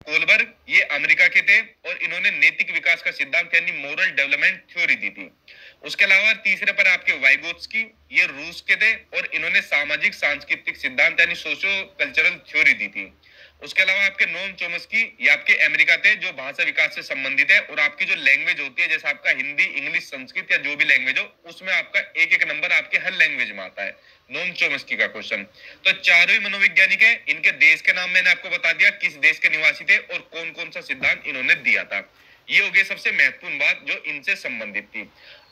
Kohlberg ये America के थे और इन्होंने नैतिक विकास का सिद्धांत यानी मोरल डेवलपमेंट थ्योरी दी थी। उसके अलावा तीसरे पर आपके वाइगोत्स्की, ये रूस के थे और इन्होंने सामाजिक सांस्कृतिक सिद्धांत यानी सोशो कल्चरल थ्योरी दी थी। उसके अलावा आपके नोम चोम्स्की, ये आपके अमेरिका थे, जो भाषा विकास से संबंधित है और आपकी जो लैंग्वेज होती है जैसे आपका हिंदी, इंग्लिश, संस्कृत या जो भी लैंग्वेज हो उसमें आपका एक एक नंबर आपके हर लैंग्वेज में आता है। नोम चोम्स्की का क्वेश्चन। तो चारों ही मनोवैज्ञानिक है, इनके देश के नाम मैंने आपको बता दिया, किस देश के निवासी थे और कौन कौन सा सिद्धांत इन्होंने दिया था। ये हो गई सबसे महत्वपूर्ण बात जो इनसे संबंधित थी।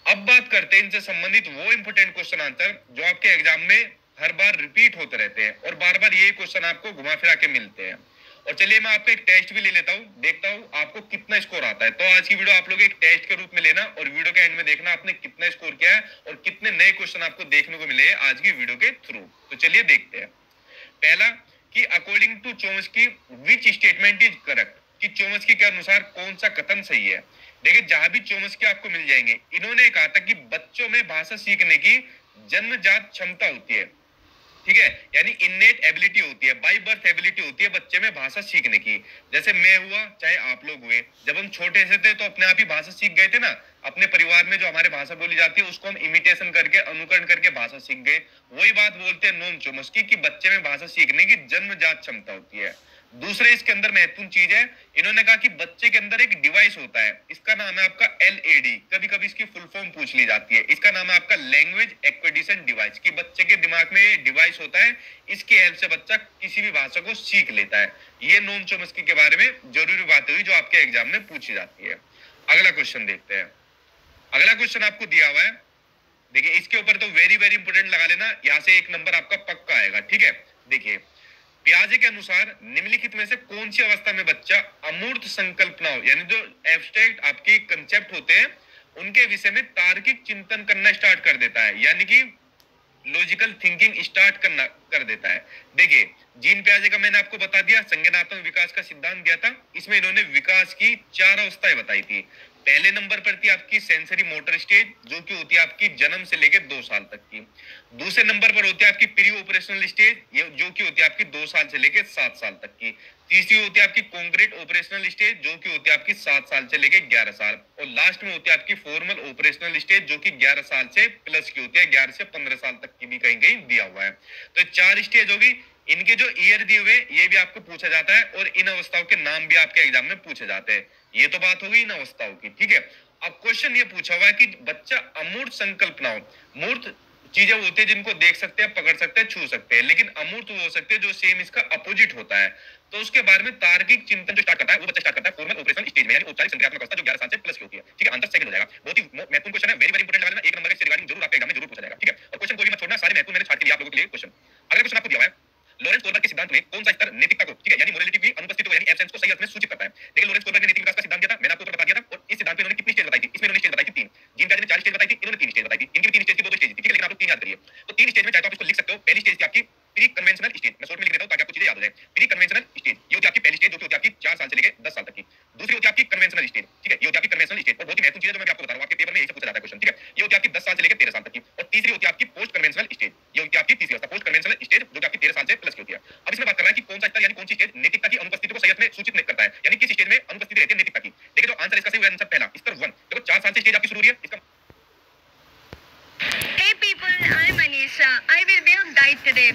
अब बात करते हैं इनसे संबंधित वो इंपोर्टेंट क्वेश्चन आंसर जो आपके एग्जाम में हर बार रिपीट होते रहते हैं और बार बार ये क्वेश्चन आपको घुमा फिरा के मिलते हैं। और चलिए मैं आपका एक टेस्ट भी ले लेता हूँ, देखता हूँ आपको कितना स्कोर आता है। तो आज की वीडियो आप लोग एक टेस्ट के रूप में लेना और वीडियो के एंड में देखना आपने कितना स्कोर किया है और कितने नए क्वेश्चन आपको देखने को मिले हैं आज की वीडियो के थ्रू। तो चलिए देखते हैं। पहला कि according to Chomsky which statement is correct, कि चोम्स्की के अनुसार कौन सा कथन सही है। देखिए जहां भी चोम्स्की आपको मिल जाएंगे, इन्होंने कहा था कि बच्चों में भाषा सीखने की जन्मजात क्षमता होती है, ठीक है, यानी इननेट एबिलिटी होती है, बाय बर्थ एबिलिटी होती है बच्चे में भाषा सीखने की। जैसे मैं हुआ चाहे आप लोग हुए, जब हम छोटे से थे तो अपने आप ही भाषा सीख गए थे ना। अपने परिवार में जो हमारे भाषा बोली जाती है उसको हम इमिटेशन करके, अनुकरण करके भाषा सीख गए। वही बात बोलते हैं नोम चोम्स्की कि बच्चे में भाषा सीखने की जन्मजात क्षमता होती है। दूसरे इसके अंदर महत्वपूर्ण चीज है, इन्होंने कहा कि बच्चे के अंदर एक डिवाइस होता है, इसका नाम है आपका एलएडी, कभी कभी इसकी फुल फॉर्म पूछ ली जाती है। इसका नाम है आपका लैंग्वेज एक्विजिशन डिवाइस, कि बच्चे के दिमाग में डिवाइस होता है, इसकी हेल्प से बच्चा किसी भी भाषा को सीख लेता है। ये नोम चोम्स्की के बारे में जरूरी बातें हुई जो आपके एग्जाम में पूछी जाती है। अगला क्वेश्चन देखते हैं। अगला क्वेश्चन आपको दिया हुआ है, देखिए इसके ऊपर तो वेरी वेरी इंपोर्टेंट लगा लेना, यहाँ से एक नंबर आपका पक्का आएगा, ठीक है। देखिए पियाजे के अनुसार निम्नलिखित में से कौन सी अवस्था में बच्चा अमूर्त संकल्पनाओं यानी जो एब्स्ट्रैक्ट आपके कंसेप्ट होते हैं उनके विषय में तार्किक चिंतन करना स्टार्ट कर देता है, यानी कि लॉजिकल थिंकिंग स्टार्ट करना कर देता है। देखिए जीन पियाजे का मैंने आपको बता दिया, संज्ञानात्मक विकास का सिद्धांत दिया था, इसमें इन्होंने विकास की 4 अवस्थाएं बताई थी। पहले नंबर पर थी आपकी सेंसरी मोटर स्टेज, जो कि होती है आपकी जन्म से लेकर 2 साल तक की। दूसरे नंबर पर होती है आपकी प्री ऑपरेशनल स्टेज, जो कि होती है आपकी 2 साल से लेकर 7 साल तक की। तीसरी होती है आपकी कॉन्क्रीट ऑपरेशनल स्टेज, जो कि होती है आपकी 7 साल से लेकर 11 साल। और लास्ट में होती है आपकी फॉर्मल ऑपरेशनल स्टेज, जो कि 11 साल से प्लस की होती है, 11 से 15 साल तक की भी कहीं कहीं दिया हुआ है। तो 4 स्टेज होगी। इनके जो ईयर दिए हुए ये भी आपको पूछा जाता है और इन अवस्थाओं के नाम भी आपके एग्जाम में पूछे जाते हैं। ये तो बात होगी इन अवस्थाओं की, ठीक है। अब क्वेश्चन ये पूछा हुआ है कि बच्चा अमूर्त संकल्पनाओं, मूर्त चीजें होती है जिनको देख सकते हैं, पकड़ सकते हैं, छू सकते हैं, लेकिन अमूर्त वो हो सकते हैं जो सेम इसका अपोजिट होता है। तो उसके बारे में तार्किक चिंतन जो स्टार्ट करता है वो बच्चा स्टार्ट करता है फॉर्मल ऑपरेशनल स्टेज में, यानी औपचारिक संज्ञानात्मक अवस्था जो 11 साल से प्लस की होती है, ठीक है। आंसर सेकंड हो जाएगा। बहुत ही महत्वपूर्ण क्वेश्चन है, वेरी वेरी इंपोर्टेंट लेवल में, एक नंबर के रिगार्डिंग जरूर आपके एग्जाम में जरूर पूछा जाएगा, ठीक है। और क्वेश्चन कोई भी मत छोड़ना, सारे महत्वपूर्ण मैंने छाट के लिए आप लोगों के लिए क्वेश्चन। अगला क्वेश्चन आपको दिया हुआ है, लॉरेंस कोलबर्ग के सिद्धांत में कौन सा स्तर नैतिकता को, ठीक है, यानी मोरालिटी की अनुपस्थिति को यानी एब्सेंस को सही अर्थ में सूचित करता है। देखिए लॉरेंस कोलबर्ग ने नैतिक विकास का सिद्धांत दिया था, मैंने आपको ऊपर बता दिया था, और इस सिद्धांत में इन्होंने कितनी स्टेज बताई थी, इसमें इन्होंने स्टेज बताई थी 3। जीन पियाजे ने 4 स्टेज बताई थी, इन्होंने 3 स्टेज बताई थी। इनकी भी 3 स्टेज की 2 स्टेज थी, ठीक है, लेकिन आप लोग 3 याद करिए। तो 3 स्टेज में चाहे तो आप इसको लिख सकते हो। पहली स्टेज थी आपकी प्री कन्वेंशनल स्टेज, मैं शॉर्ट में लिख देता हूं ताकि आपको चीजें याद हो जाए। प्री कन्वेंशनल स्टेज ये होती है आपकी पहली स्टेज, जो कि होती है आपकी 4 साल से लेकर 10 साल तक की। दूसरी होती है आपकी कन्वेंशनल स्टेज, ठीक है, ये होती है आपकी कन्वेंशनल स्टेज, और बहुत ही महत्वपूर्ण चीज है जो मैं आपको बता रहा हूं, आपके पेपर में यही से पूछा जाता है क्वेश्चन, ठीक है। ये होती है आपकी 10 साल से लेकर 13 साल तक की। और तीसरी होती है आपकी पोस्ट कन्वेंशनल स्टेज, ये होती है आपकी तीसरी अवस्था, पोस्ट कन्वेंशनल स्टेज, जो कि आपकी 13 साल से प्लस की होती है। अब इसमें बात कर रहा है कि कौन सा स्तर यानी कौन सी स्टेज नैतिकता की अनुपस्थिति को सही अर्थ में सूचित नहीं करता है, यानी किस स्टेज में अनुपस्थिति रहती है नैतिकता की। देखिए जो आंसर इसका सही आंसर पहला स्तर 1, देखो 4 साल से स्टेज आपकी शुरू हो रही है इसका। Hey people, I'm Anisha. I will be your guide today.